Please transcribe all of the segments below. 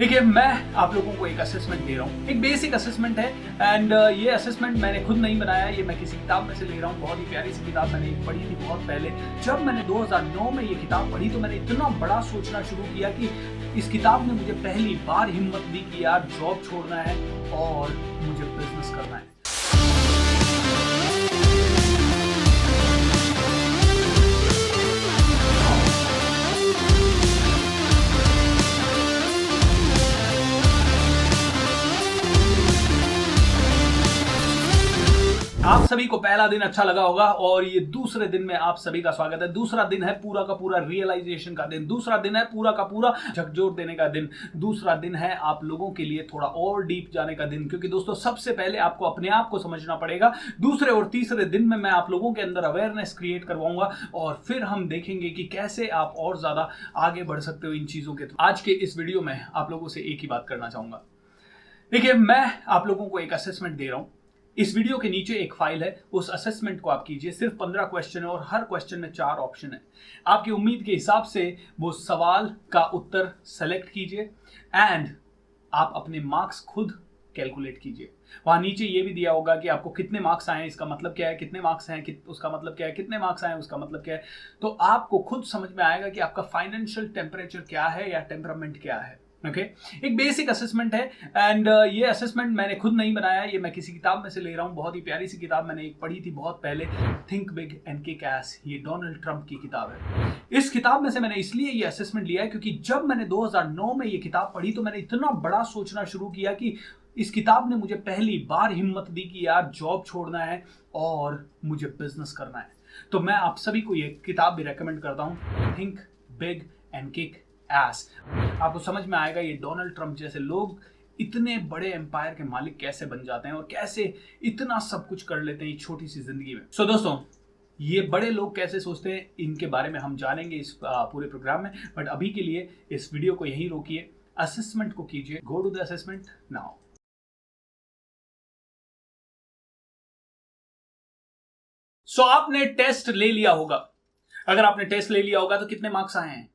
देखिए, मैं आप लोगों को एक असेसमेंट दे रहा हूँ। एक बेसिक असेसमेंट है एंड ये असेसमेंट मैंने खुद नहीं बनाया, ये मैं किसी किताब में से ले रहा हूँ। बहुत ही प्यारी सी किताब मैंने पढ़ी थी बहुत पहले। जब मैंने 2009 में ये किताब पढ़ी तो मैंने इतना बड़ा सोचना शुरू किया कि इस किताब ने मुझे पहली बार हिम्मत दी कि यार जॉब छोड़ना है और मुझे बिजनेस करना है। आप सभी को पहला दिन अच्छा लगा होगा और ये दूसरे दिन में आप सभी का स्वागत है। दूसरा दिन है पूरा का पूरा रियलाइजेशन का दिन, दूसरा दिन है पूरा का पूरा झकझोर देने का दिन, दूसरा दिन है आप लोगों के लिए थोड़ा और डीप जाने का दिन। क्योंकि दोस्तों, सबसे पहले आपको अपने आप को समझना पड़ेगा। दूसरे और तीसरे दिन में मैं आप लोगों के अंदर अवेयरनेस क्रिएट करवाऊंगा और फिर हम देखेंगे कि कैसे आप और ज्यादा आगे बढ़ सकते हो इन चीजों के। आज के इस वीडियो में आप लोगों से एक ही बात करना चाहूंगा। देखिए, मैं आप लोगों को एक असेसमेंट दे रहा हूं। इस वीडियो के नीचे एक फाइल है, उस असेसमेंट को आप कीजिए। सिर्फ 15 क्वेश्चन है और हर क्वेश्चन में 4 ऑप्शन है। आपकी उम्मीद के हिसाब से वो सवाल का उत्तर सेलेक्ट कीजिए एंड आप अपने मार्क्स खुद कैलकुलेट कीजिए। वहां नीचे ये भी दिया होगा कि आपको कितने मार्क्स आए, इसका मतलब क्या है, कितने मार्क्स हैं उसका मतलब क्या है, कितने मार्क्स आए उसका मतलब क्या है। तो आपको खुद समझ में आएगा कि आपका फाइनेंशियल टेम्परेचर क्या है या टेम्परामेंट क्या है। ओके, एक बेसिक असेसमेंट है एंड ये असेसमेंट मैंने खुद नहीं बनाया, ये मैं किसी किताब में से ले रहा हूँ। बहुत ही प्यारी सी किताब मैंने एक पढ़ी थी बहुत पहले, think big and kick S. ये डोनाल्ड ट्रंप की किताब है। इस किताब में से मैंने इसलिए ये असेसमेंट लिया है क्योंकि जब मैंने 2009 में ये किताब पढ़ी तो मैंने इतना बड़ा सोचना शुरू किया कि इस किताब ने मुझे पहली बार हिम्मत दी कि यार जॉब छोड़ना है और मुझे बिजनेस करना है। तो मैं आप सभी को ये किताब भी रेकमेंड करता हूँ, think big and kick S. आपको समझ में आएगा ये डोनाल्ड ट्रंप जैसे लोग इतने बड़े एम्पायर के मालिक कैसे बन जाते हैं और कैसे इतना सब कुछ कर लेते हैं छोटी सी जिंदगी में। सो दोस्तों, ये बड़े लोग कैसे सोचते हैं इनके बारे में हम जानेंगे इस पूरे प्रोग्राम में। बट अभी के लिए इस वीडियो को यहीं रोकिए, असेसमेंट को कीजिए। Go to the assessment now. So आपने टेस्ट ले लिया होगा। अगर आपने टेस्ट ले लिया होगा तो कितने मार्क्स आए हैं,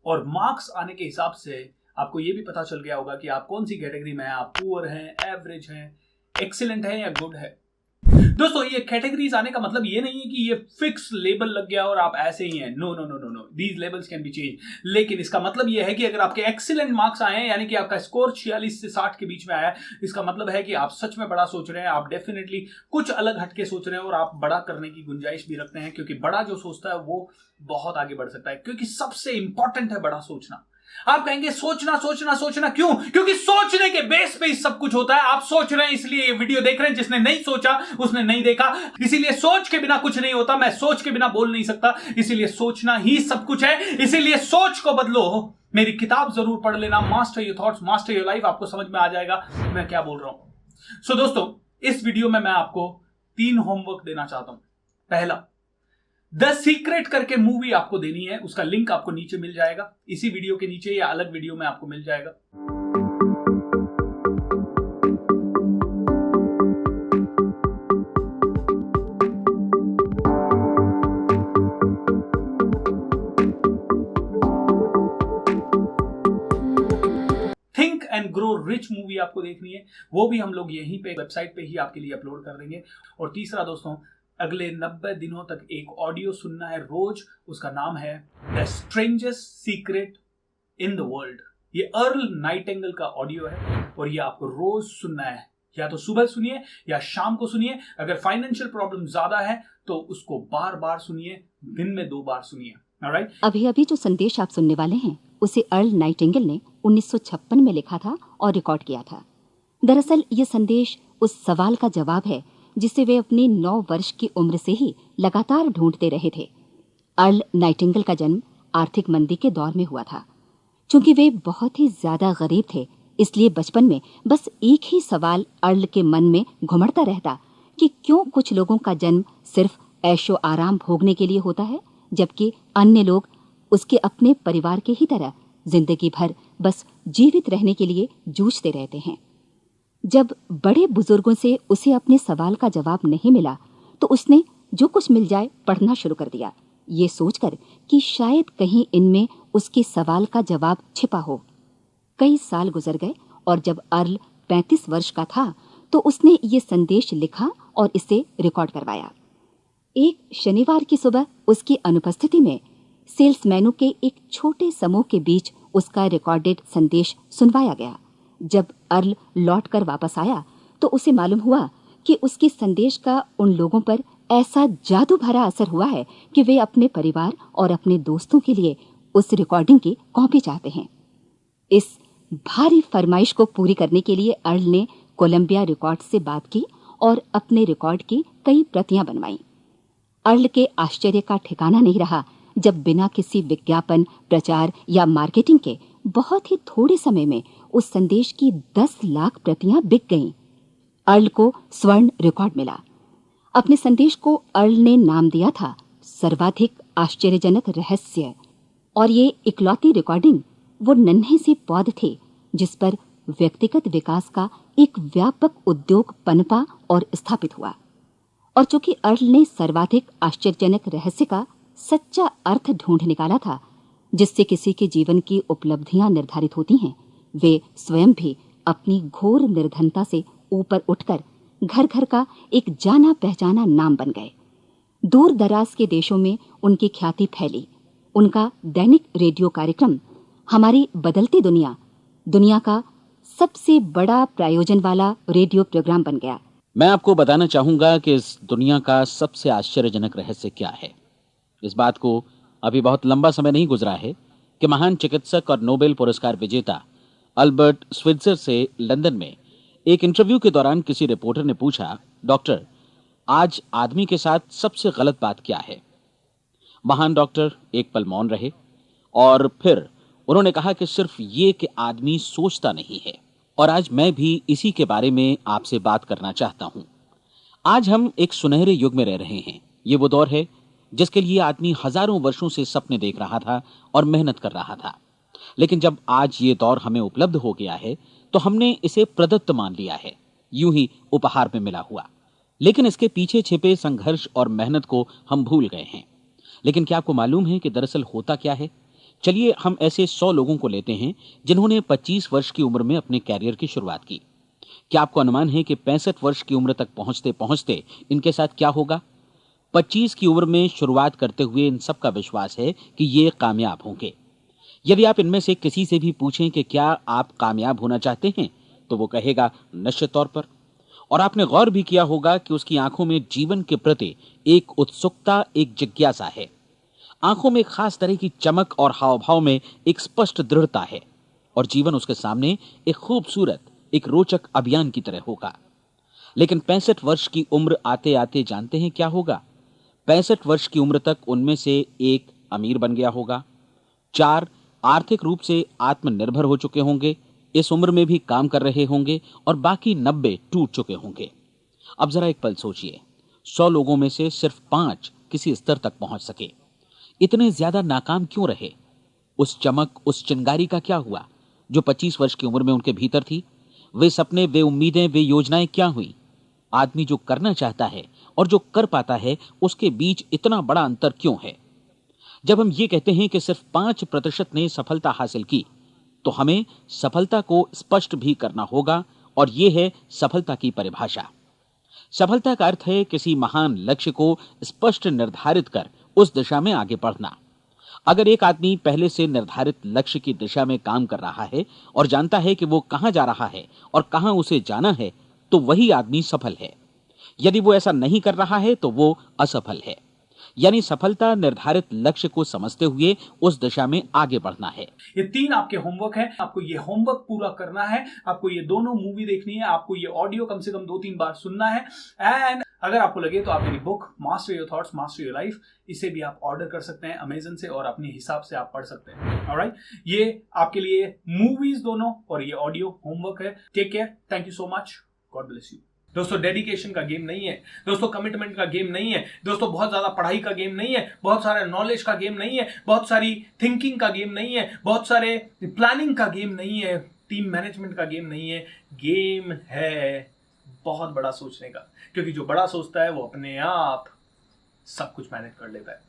और मार्क्स आने के हिसाब से आपको यह भी पता चल गया होगा कि आप कौन सी कैटेगरी में हैं। आप पुअर हैं, एवरेज हैं, एक्सीलेंट हैं या गुड है। दोस्तों, ये कैटेगरीज आने का मतलब ये नहीं है कि ये फिक्स लेबल लग गया और आप ऐसे ही हैं। No no no no no, these labels can be change. लेकिन इसका मतलब ये है कि अगर आपके एक्सीलेंट मार्क्स आए हैं, यानी कि आपका स्कोर 46 से 60 के बीच में आया है, इसका मतलब है कि आप सच में बड़ा सोच रहे हैं। आप डेफिनेटली कुछ अलग हटके सोच रहे हैं और आप बड़ा करने की गुंजाइश भी रखते हैं, क्योंकि बड़ा जो सोचता है वो बहुत आगे बढ़ सकता है। क्योंकि सबसे इंपॉर्टेंट है बड़ा सोचना। आप कहेंगे सोचना सोचना सोचना, क्यों? क्योंकि सोचने के बेस पे ही सब कुछ होता है। आप सोच रहे हैं इसलिए ये वीडियो देख रहे हैं। जिसने नहीं सोचा उसने नहीं देखा। इसीलिए सोच के बिना कुछ नहीं होता। मैं सोच के बिना बोल नहीं सकता, इसीलिए सोचना ही सब कुछ है। इसीलिए सोच को बदलो। मेरी किताब जरूर पढ़ लेना, master your thoughts master your life. आपको समझ में आ जाएगा मैं क्या बोल रहा हूं। सो दोस्तों, इस वीडियो में मैं आपको 3 होमवर्क देना चाहता हूं। पहला, द सीक्रेट करके मूवी आपको देनी है। उसका लिंक आपको नीचे मिल जाएगा, इसी वीडियो के नीचे या अलग वीडियो में आपको मिल जाएगा। Think and grow rich movie आपको देखनी है, वो भी हम लोग यहीं पे वेबसाइट पे ही आपके लिए अपलोड कर देंगे। और तीसरा दोस्तों, अगले 90 दिनों तक एक ऑडियो सुनना है रोज। उसका नाम है the strangest secret in the world. ये अर्ल नाइटिंगेल का ऑडियो है और ये आपको रोज सुनना है। या तो सुबह सुनिए या शाम को सुनिए। अगर फाइनेंशियल प्रॉब्लम ज्यादा है तो उसको बार बार सुनिए, दिन में 2 बार सुनिए। ऑलराइट? अभी अभी जो संदेश आप सुनने वाले हैं उसे अर्ल नाइटिंगेल ने 1956 में लिखा था और रिकॉर्ड किया था। दरअसल ये संदेश उस सवाल का जवाब है जिसे वे अपनी 9 वर्ष की उम्र से ही लगातार ढूंढते रहे थे। अर्ल नाइटिंगेल का जन्म आर्थिक मंदी के दौर में हुआ था। चूंकि वे बहुत ही ज्यादा गरीब थे, इसलिए बचपन में बस एक ही सवाल अर्ल के मन में घुमड़ता रहता कि क्यों कुछ लोगों का जन्म सिर्फ ऐशो आराम भोगने के लिए होता है, जबकि अन्य लोग उसके अपने परिवार के ही तरह जिंदगी भर बस जीवित रहने के लिए जूझते रहते हैं। जब बड़े बुजुर्गों से उसे अपने सवाल का जवाब नहीं मिला तो उसने जो कुछ मिल जाए पढ़ना शुरू कर दिया, ये सोचकर कि शायद कहीं इनमें उसके सवाल का जवाब छिपा हो। कई साल गुजर गए और जब अर्ल 35 वर्ष का था तो उसने ये संदेश लिखा और इसे रिकॉर्ड करवाया। एक शनिवार की सुबह उसकी अनुपस्थिति में सेल्समैनों के एक छोटे समूह के बीच उसका रिकॉर्डेड संदेश सुनवाया गया। जब अर्ल लौटकर वापस आया तो उसे मालूम हुआ कि उसके संदेश का उन लोगों पर ऐसा जादू भरा असर हुआ है कि वे अपने परिवार और अपने दोस्तों के लिए उस रिकॉर्डिंग की कॉपी चाहते हैं। इस भारी फरमाइश को पूरी करने के लिए अर्ल ने कोलंबिया रिकॉर्ड से बात की और अपने रिकॉर्ड की कई प्रतियां बनवाईं। अर्ल के आश्चर्य का ठिकाना नहीं रहा जब बिना किसी विज्ञापन, प्रचार या मार्केटिंग के बहुत ही थोड़े समय में उस संदेश की 10 लाख प्रतियां बिक गईं। अर्ल को स्वर्ण रिकॉर्ड मिला। अपने संदेश को अर्ल ने नाम दिया था सर्वाधिक आश्चर्यजनक रहस्य, और ये इकलौती रिकॉर्डिंग वो नन्हे से पौध थे जिस पर व्यक्तिगत विकास का एक व्यापक उद्योग पनपा और स्थापित हुआ। और चूंकि अर्ल ने सर्वाधिक आश्चर्यजनक रहस्य का सच्चा अर्थ ढूंढ निकाला था, जिससे किसी के जीवन की उपलब्धियां निर्धारित होती हैं, वे स्वयं भी अपनी घोर निर्धनता से ऊपर उठकर घर घर का एक जाना पहचाना नाम बन गए। दूर दराज के देशों में उनकी ख्याति फैली। उनका दैनिक रेडियो कार्यक्रम हमारी बदलती दुनिया का सबसे बड़ा प्रायोजन वाला रेडियो प्रोग्राम बन गया। मैं आपको बताना चाहूंगा कि इस दुनिया का सबसे आश्चर्यजनक रहस्य क्या है। इस बात को अभी बहुत लंबा समय नहीं गुजरा है कि महान चिकित्सक और नोबेल पुरस्कार विजेता अल्बर्ट स्विट्जर से लंदन में एक इंटरव्यू के दौरान किसी रिपोर्टर ने पूछा, डॉक्टर, आज आदमी के साथ सबसे गलत बात क्या है? महान डॉक्टर एक पल मौन रहे और फिर उन्होंने कहा कि सिर्फ ये कि आदमी सोचता नहीं है। और आज मैं भी इसी के बारे में आपसे बात करना चाहता हूं। आज हम एक सुनहरे युग में रह रहे हैं। ये वो दौर है जिसके लिए आदमी हजारों वर्षों से सपने देख रहा था और मेहनत कर रहा था। लेकिन जब आज ये दौर हमें उपलब्ध हो गया है तो हमने इसे प्रदत्त मान लिया है, यूं ही उपहार में मिला हुआ। लेकिन इसके पीछे छिपे संघर्ष और मेहनत को हम भूल गए हैं। लेकिन क्या आपको मालूम है कि दरअसल होता क्या है? चलिए हम ऐसे 100 लोगों को लेते हैं जिन्होंने 25 वर्ष की उम्र में अपने कैरियर की शुरुआत की। क्या आपको अनुमान है कि 65 वर्ष की उम्र तक पहुंचते पहुंचते इनके साथ क्या होगा? 25 की उम्र में शुरुआत करते हुए इन सब का विश्वास है कि ये कामयाब होंगे। यदि आप इनमें से किसी से भी पूछें कि क्या आप कामयाब होना चाहते हैं, तो वो कहेगा निश्चित तौर पर। और आपने गौर भी किया होगा कि उसकी आंखों में जीवन के प्रति एक उत्सुकता, एक जिज्ञासा है। आंखों में खास तरह की चमक और हाव भाव में एक स्पष्ट दृढ़ता है और जीवन उसके सामने एक खूबसूरत, एक रोचक अभियान की तरह होगा। लेकिन 65 वर्ष की उम्र आते आते जानते हैं क्या होगा? 65 वर्ष की उम्र तक उनमें से एक अमीर बन गया होगा, 4 आर्थिक रूप से आत्मनिर्भर हो चुके होंगे, इस उम्र में भी काम कर रहे होंगे और बाकी 90 टूट चुके होंगे। अब जरा एक पल सोचिए, 100 लोगों में से सिर्फ 5 किसी स्तर तक पहुंच सके। इतने ज्यादा नाकाम क्यों रहे? उस चमक, उस चिंगारी का क्या हुआ जो 25 वर्ष की उम्र में उनके भीतर थी? वे सपने, वे उम्मीदें, वे योजनाएं क्या हुई? आदमी जो करना चाहता है और जो कर पाता है, उसके बीच इतना बड़ा अंतर क्यों है? जब हम ये कहते हैं कि सिर्फ 5% ने सफलता हासिल की, तो हमें सफलता को स्पष्ट भी करना होगा, और यह है सफलता की परिभाषा। सफलता का अर्थ है किसी महान लक्ष्य को स्पष्ट निर्धारित कर उस दिशा में आगे बढ़ना। अगर एक आदमी पहले से निर्धारित लक्ष्य की दिशा में काम कर रहा है और जानता है कि वो कहां जा रहा है और कहां उसे जाना है, तो वही आदमी सफल है। यदि वो ऐसा नहीं कर रहा है तो वो असफल है। यानी सफलता निर्धारित लक्ष्य को समझते हुए उस दिशा में आगे बढ़ना है। ये 3 आपके होमवर्क है। आपको ये होमवर्क पूरा करना है। आपको ये दोनों मूवी देखनी है। आपको ये ऑडियो कम से कम 2-3 बार सुनना है। एंड अगर आपको लगे तो आप मेरी book master your thoughts master your life, इसे भी आप ऑर्डर कर सकते हैं अमेजन से और अपने हिसाब से आप पढ़ सकते हैं। ऑलराइट, ये आपके लिए मूवीज दोनों और ये ऑडियो होमवर्क है। Take care, thank you so much, God bless you. दोस्तों, डेडिकेशन का गेम नहीं है दोस्तों, कमिटमेंट का गेम नहीं है दोस्तों, बहुत ज्यादा पढ़ाई का गेम नहीं है, बहुत सारे नॉलेज का गेम नहीं है, बहुत सारी थिंकिंग का गेम नहीं है, बहुत सारे प्लानिंग का गेम नहीं है, टीम मैनेजमेंट का गेम नहीं है। गेम है बहुत बड़ा सोचने का, क्योंकि जो बड़ा सोचता है वो अपने आप सब कुछ मैनेज कर लेता है।